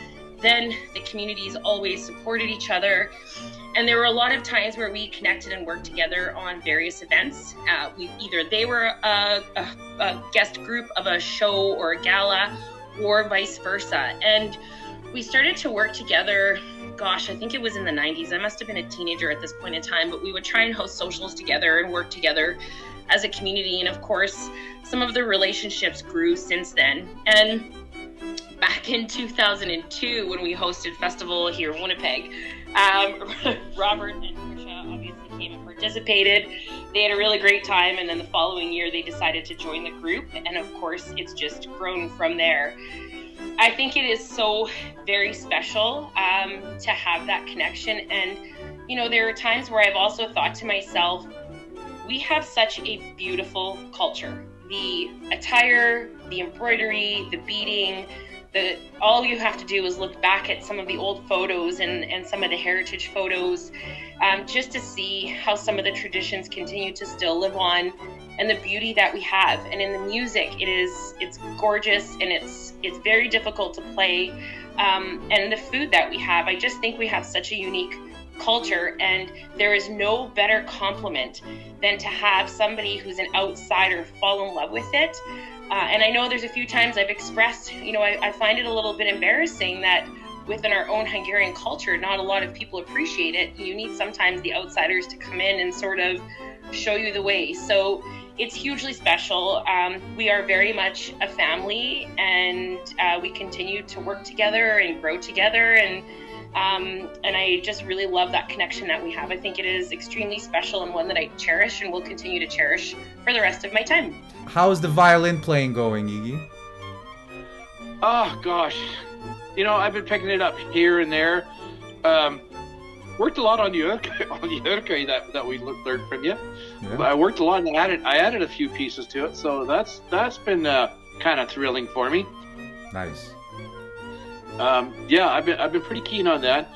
Then the communities always supported each other. And there were a lot of times where we connected and worked together on various events. Either they were a guest group of a show or a gala, or vice versa. And we started to work together, gosh, I think it was in the 90s. I must have been a teenager at this point in time, but we would try and host socials together and work together as a community. And of course, some of the relationships grew since then. And back in 2002, when we hosted festival here in Winnipeg, Robert and Krisha obviously came and participated. They had a really great time, and then the following year they decided to join the group, and of course it's just grown from there. I think it is so very special to have that connection. And you know, there are times where I've also thought to myself, we have such a beautiful culture. The attire, the embroidery, the beading, all you have to do is look back at some of the old photos and some of the heritage photos, just to see how some of the traditions continue to still live on, and the beauty that we have. And in the music, it's gorgeous, and it's very difficult to play. And the food that we have, I just think we have such a unique culture, and there is no better compliment than to have somebody who's an outsider fall in love with it. And I know there's a few times I've expressed, you know, I find it a little bit embarrassing that within our own Hungarian culture, not a lot of people appreciate it. You need sometimes the outsiders to come in and sort of show you the way. So it's hugely special. We are very much a family, and we continue to work together and grow together. And I just really love that connection that we have. I think it is extremely special, and one that I cherish and will continue to cherish for the rest of my time. How's the violin playing going, Iggy? Oh, gosh. You know, I've been picking it up here and there. Worked a lot on the Öcsi that we learned from you. Yeah. I worked a lot, and I added a few pieces to it, so that's been kind of thrilling for me. Nice. Yeah, I've been pretty keen on that.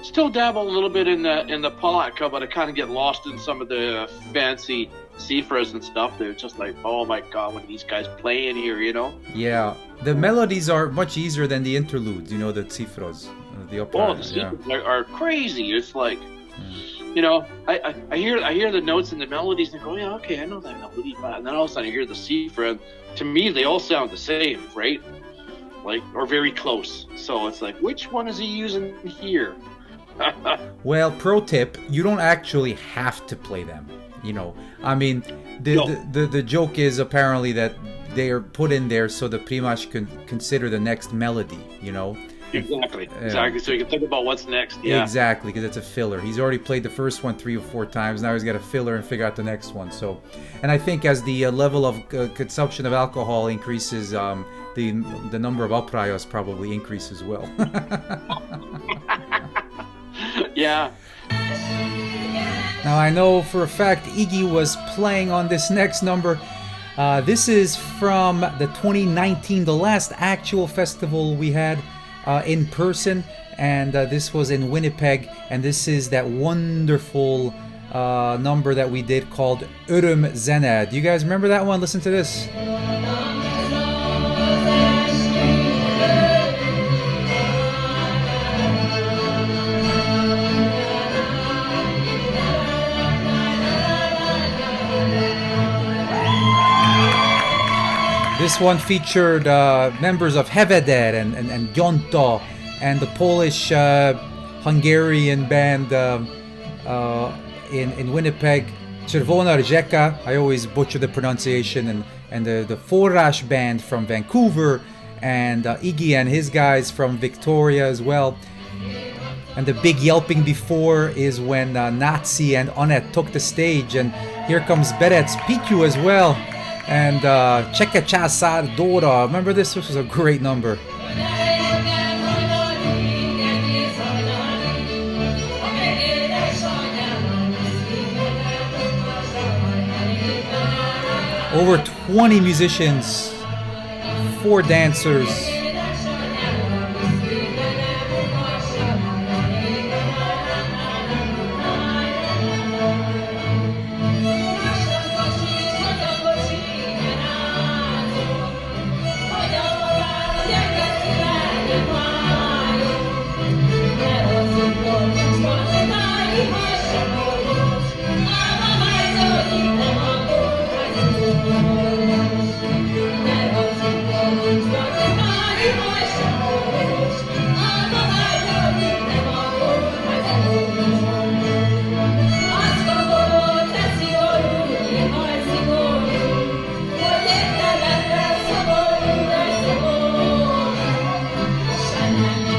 Still dabble a little bit in the polacca, but I kind of get lost in some of the fancy cifras and stuff. They're just like, oh my god, what are these guys playing here, you know? Yeah, the melodies are much easier than the interludes, you know, the cifras, the opera. Oh, the cifras are crazy. It's like, you know, I hear the notes and the melodies, and I go, yeah, okay, I know that melody, and then all of a sudden I hear the cifra, and to me they all sound the same, right? Like, or very close. So it's like, which one is he using here? Well, pro tip, you don't actually have to play them. You know, I mean, the joke is apparently that they are put in there so the primash can consider the next melody, you know? Exactly. So you can think about what's next. Yeah. Exactly, because it's a filler. He's already played the first one 3 or 4 times. Now he's got a filler and figure out the next one. So, and I think as the level of consumption of alcohol increases, the number of operajos probably increase as well. Yeah. Now I know for a fact Iggy was playing on this next number. This is from the 2019, the last actual festival we had in person, and this was in Winnipeg, and this is that wonderful number that we did called Öröm Zene. Do you guys remember that one? Listen to this. This one featured members of Hevedar and Gyanta and the Polish Hungarian band in Winnipeg, Czerwona Rzeka, I always butcher the pronunciation, and the Forras band from Vancouver, and Iggy and his guys from Victoria as well. And the big yelping before is when Nazi and Anita took the stage, and here comes Beret's PQ as well. And Tanchaz Talk. Remember this? This was a great number. Over 20 musicians, 4 dancers.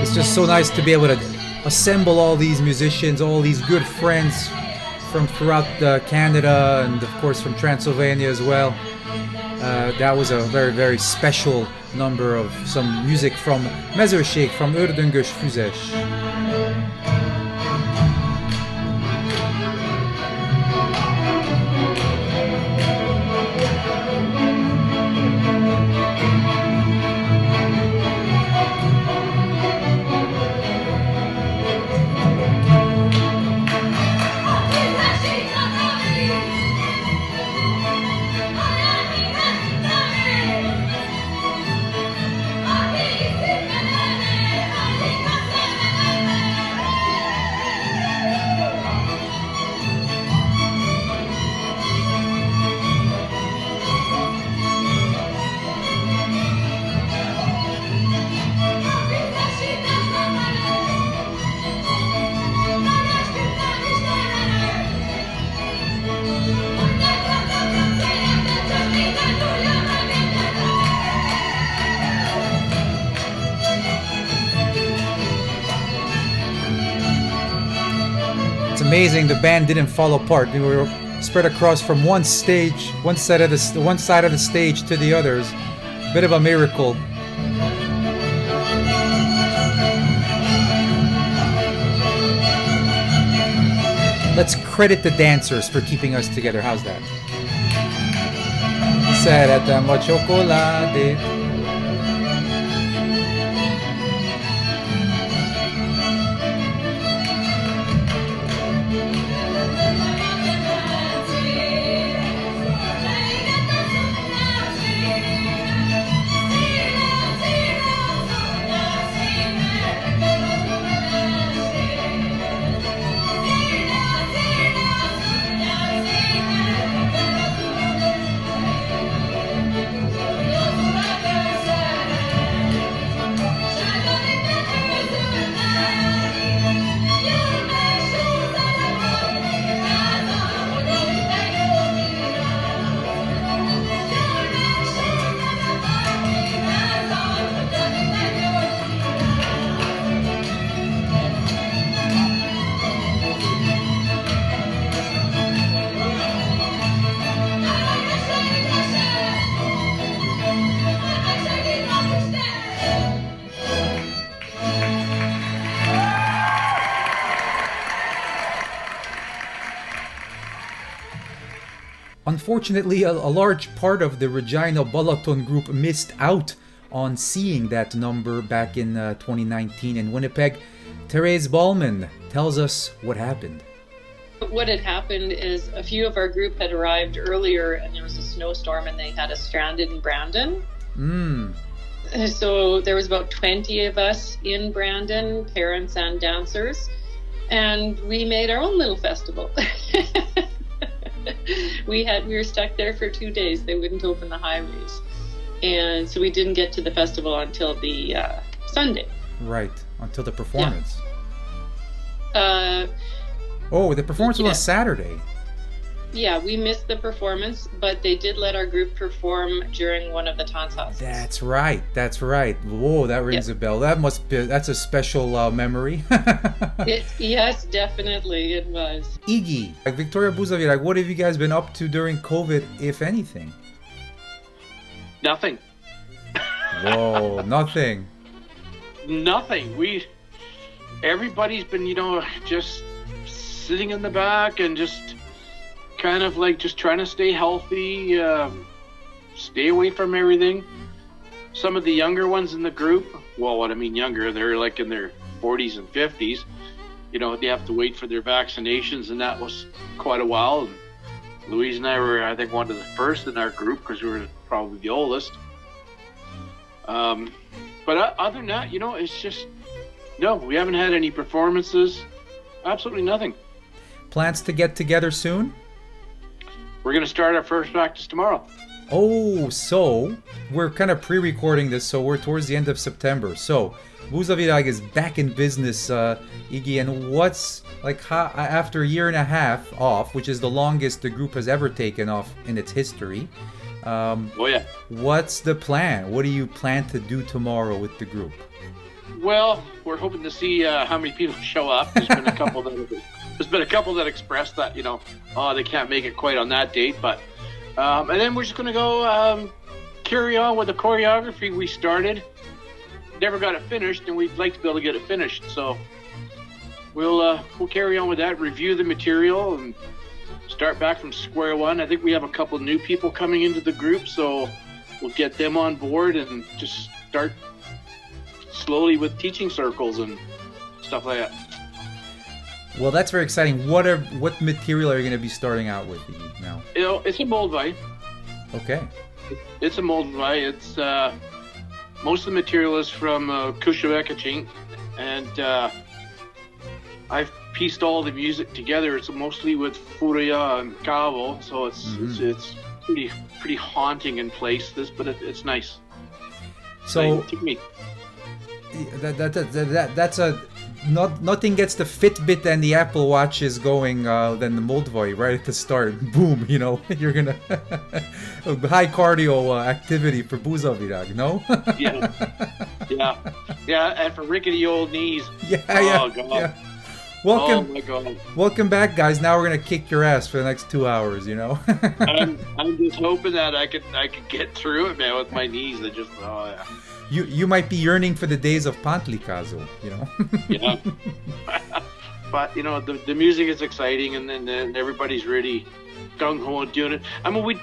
It's just so nice to be able to assemble all these musicians, all these good friends from throughout Canada and of course from Transylvania as well. That was a very, very special number of some music from Mezőség, from Ördöngös Füzes. Amazing, the band didn't fall apart. We were spread across from one stage, one side of the stage to the others. Bit of a miracle. Let's credit the dancers for keeping us together. How's that? Szeretem a csokoládét. Unfortunately, a large part of the Regina Balaton group missed out on seeing that number back in 2019 in Winnipeg. Teres Ballman tells us what happened. What had happened is a few of our group had arrived earlier and there was a snowstorm and they had us stranded in Brandon. So there was about 20 of us in Brandon, parents and dancers, and we made our own little festival. We were stuck there for 2 days. They wouldn't open the highways. And so we didn't get to the festival until the Sunday. Right, until the performance. Yeah. The performance was on Saturday. Yeah, we missed the performance, but they did let our group perform during one of the Táncház. That's right. Whoa, that rings a bell. That's a special memory. Yes, definitely, it was. Iggy, Victoria Buzavirag, what have you guys been up to during COVID, if anything? Nothing. Whoa, nothing. Nothing. Everybody's been, just sitting in the back and just kind of like just trying to stay healthy. stay away from everything. Some of the younger ones in the group, well, what I mean younger, they're like in their 40s and 50s. You know, they have to wait for their vaccinations, and that was quite a while. And Louise and I were, I think, one of the first in our group because we were probably the oldest. But other than that, you know, it's just, no, we haven't had any performances. Absolutely nothing. Plans to get together soon? We're going to start our first practice tomorrow. Oh, so we're kind of pre-recording this, so we're towards the end of September. So Buzavirag is back in business, Iggy, and what's like after a year and a half off, which is the longest the group has ever taken off in its history. Oh yeah. What's the plan? What do you plan to do tomorrow with the group? Well, we're hoping to see how many people show up. There's been a couple that expressed that, you know, they can't make it quite on that date, but and then we're just going to go carry on with the choreography we started. Never got it finished, and we'd like to be able to get it finished. So we'll carry on with that, review the material, and start back from square one. I think we have a couple new people coming into the group, so we'll get them on board and just start slowly with teaching circles and stuff like that. Well, that's very exciting. What material are you going to be starting out with now? You know, it's a moldvai. Okay. It's a moldvai. It's most of the material is from Kovach, and I've pieced all the music together. It's mostly with Furia and Cavo, so it's pretty haunting in place. But it's nice. So to me, that's a. Nothing gets the Fitbit and the Apple Watch is going than the moldvai right at the start. Boom, you know, you're gonna high cardio activity for Buzavirag, no? yeah, and for rickety old knees. Oh God. Yeah. Welcome, oh my God. Welcome back, guys. Now we're gonna kick your ass for the next 2 hours, you know. I'm just hoping that I could get through it, man, with my knees. They just yeah. You might be yearning for the days of Pantlikazo, you know. Yeah. But you know, the music is exciting, and then everybody's really gung ho and doing it. I mean, we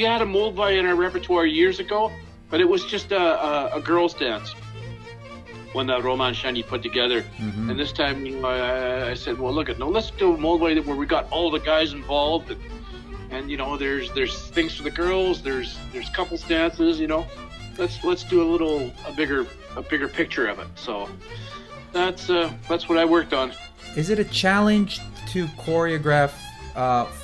had a moldvai in our repertoire years ago, but it was just a girls' dance when the Roman Shani put together. Mm-hmm. And this time, you know, I said, well, look, let's do a moldvai where we got all the guys involved, and you know, there's things for the girls, there's couples dances, you know. Let's do a bigger picture of it. So that's what I worked on. Is it a challenge to choreograph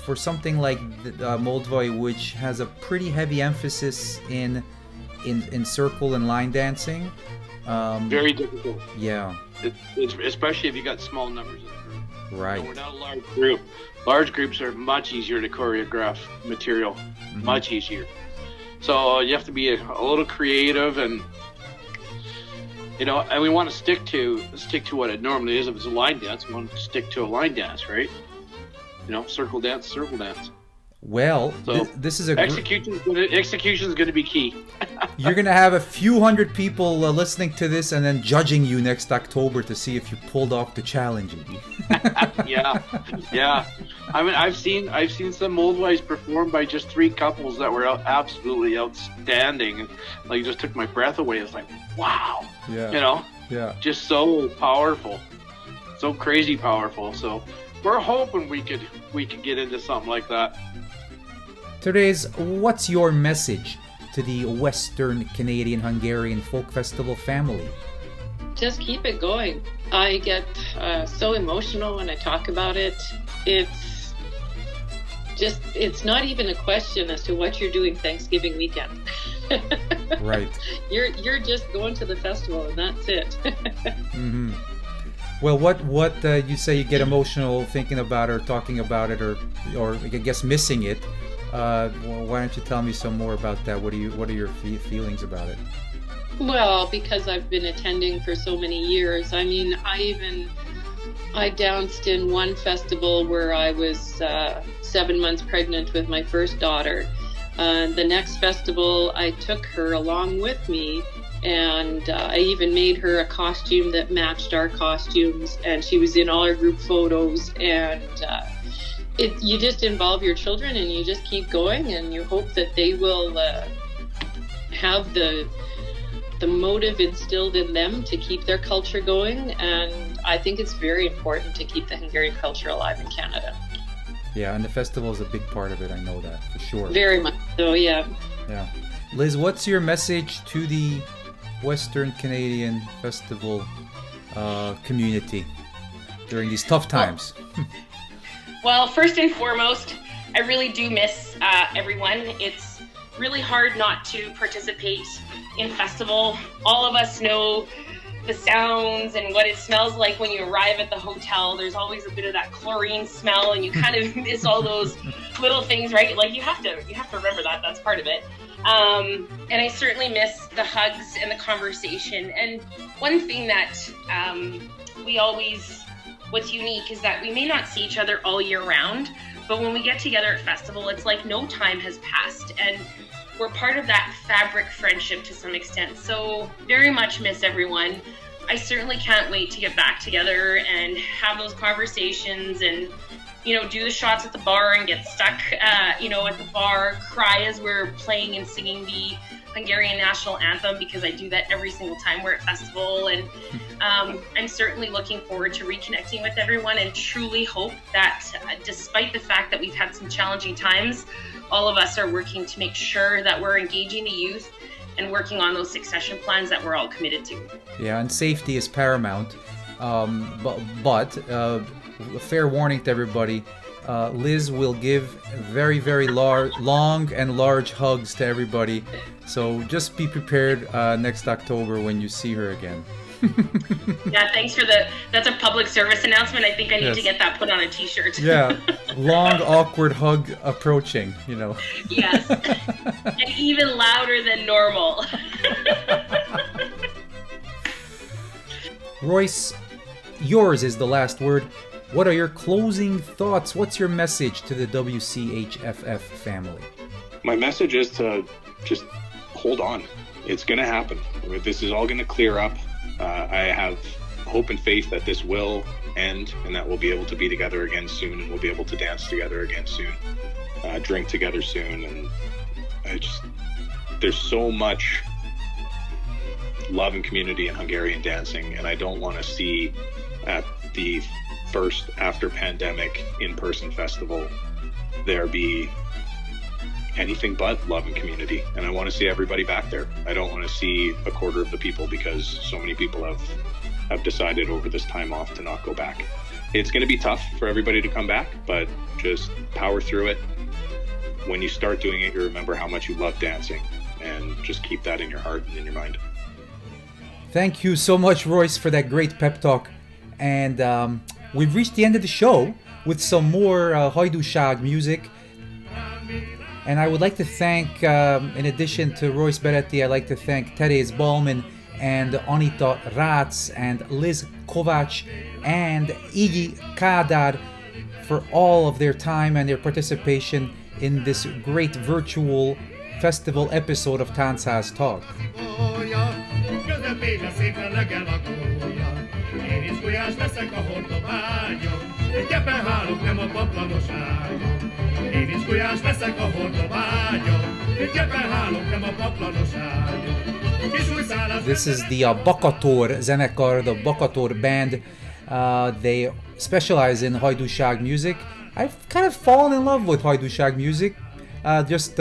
for something like the moldvai, which has a pretty heavy emphasis in circle and line dancing? Very difficult. Yeah. It's especially if you got small numbers in the group. Right. So we're not a large group. Large groups are much easier to choreograph material. Mm-hmm. Much easier. So you have to be a little creative, and you know, and we want to stick to what it normally is. If it's a line dance, we want to stick to a line dance, right? You know, circle dance. Well, so this is a execution is going to be key. You're going to have a few hundred people listening to this and then judging you next October to see if you pulled off the challenge. Yeah. I mean, I've seen some moldvais performed by just 3 couples that were absolutely outstanding, and like just took my breath away. It's like, wow. Yeah. You know. Yeah. Just so powerful, so crazy powerful. So we're hoping we could get into something like that. Therese, what's your message to the Western Canadian Hungarian Folk Festival family? Just keep it going. I get so emotional when I talk about it. It's not even a question as to what you're doing Thanksgiving weekend. Right. You're just going to the festival, and that's it. Mm-hmm. Well, what you say you get emotional thinking about it or talking about it or I guess missing it. Well, why don't you tell me some more about that? What are your feelings about it? Well, because I've been attending for so many years. I mean, I danced in one festival where I was 7 months pregnant with my first daughter. The next festival, I took her along with me, and I even made her a costume that matched our costumes, and she was in all our group photos. And you just involve your children, and you just keep going, and you hope that they will have the motive instilled in them to keep their culture going, and I think it's very important to keep the Hungarian culture alive in Canada. Yeah, and the festival is a big part of it, I know that, for sure. Very much so, yeah. Yeah. Liz, what's your message to the Western Canadian festival community during these tough times? Well, first and foremost, I really do miss everyone. It's really hard not to participate in festival. All of us know the sounds and what it smells like when you arrive at the hotel. There's always a bit of that chlorine smell, and you kind of miss all those little things, right? Like you have to remember that. That's part of it. And I certainly miss the hugs and the conversation. And one thing that what's unique is that we may not see each other all year round, but when we get together at festival, it's like no time has passed, and we're part of that fabric friendship to some extent. So very much miss everyone. I certainly can't wait to get back together and have those conversations and, do the shots at the bar and get stuck, at the bar, cry as we're playing and singing the Hungarian national anthem, because I do that every single time we're at festival. And I'm certainly looking forward to reconnecting with everyone, and truly hope that despite the fact that we've had some challenging times, all of us are working to make sure that we're engaging the youth and working on those succession plans that we're all committed to. Yeah, and safety is paramount. But a fair warning to everybody, Liz will give very, very long and large hugs to everybody. So just be prepared next October when you see her again. Yeah, thanks for that's a public service announcement. I think I need to get that put on a t-shirt. Yeah, long, awkward hug approaching, Yes, and even louder than normal. Royce, yours is the last word. What are your closing thoughts? What's your message to the WCHFF family? My message is to just hold on. It's going to happen. This is all going to clear up. I have hope and faith that this will end, and that we'll be able to be together again soon, and we'll be able to dance together again soon, drink together soon. And there's so much love and community in Hungarian dancing, and I don't want to see at the first after pandemic in-person festival there be anything but love and community. And I want to see everybody back there. I don't want to see a quarter of the people, because so many people have decided over this time off to not go back. It's going to be tough for everybody to come back, but just power through it. When you start doing it, you remember how much you love dancing, and just keep that in your heart and in your mind. Thank you so much, Royce, for that great pep talk. And we've reached the end of the show with some more Hajdúság music. And I would like to thank, in addition to Royce Bereti, I'd like to thank Teres, Ballman, and Anita, Racz, and Liz Kovach, and Iggy, Kadar for all of their time and their participation in this great virtual festival episode of Tanchaz Talk. This is the Bakator zenekar, the Bakator band. They specialize in Hajdúság music. I've kind of fallen in love with Hajdúság music. Just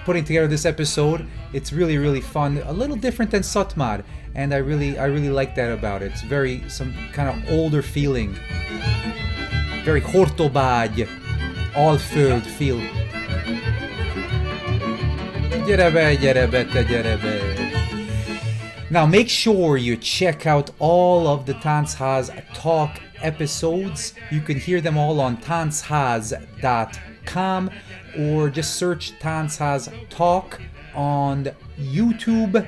putting together this episode, it's really, really fun. A little different than Szatmár, and I really like that about it. It's very some kind of older feeling, very Hortobágy, Alföld feel. Gyere be, te gyere be. Now make sure you check out all of the Tanchaz Talk episodes. You can hear them all on tanchaz.com, or just search Tanchaz Talk on YouTube.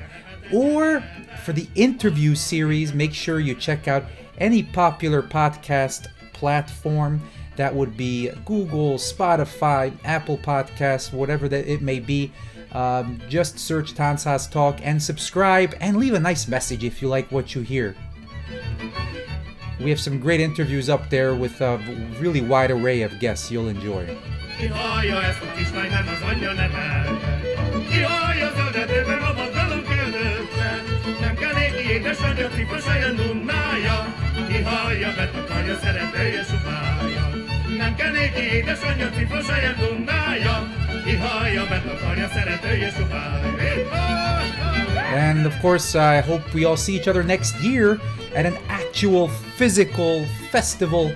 Or for the interview series, make sure you check out any popular podcast platform. That would be Google, Spotify, Apple Podcasts, whatever that it may be. Just search Tanchaz Talk and subscribe, and leave a nice message if you like what you hear. We have some great interviews up there with a really wide array of guests you'll enjoy. édesanyja cifosaja dunnája, ihajja, mert akarja, szeretője supálja. And of course, I hope we all see each other next year at an actual physical festival,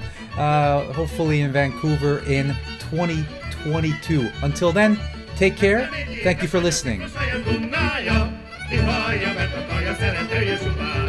hopefully in Vancouver in 2022. Until then, take care. Thank you for listening. Ihajja, mert akarja, szeretője supálja.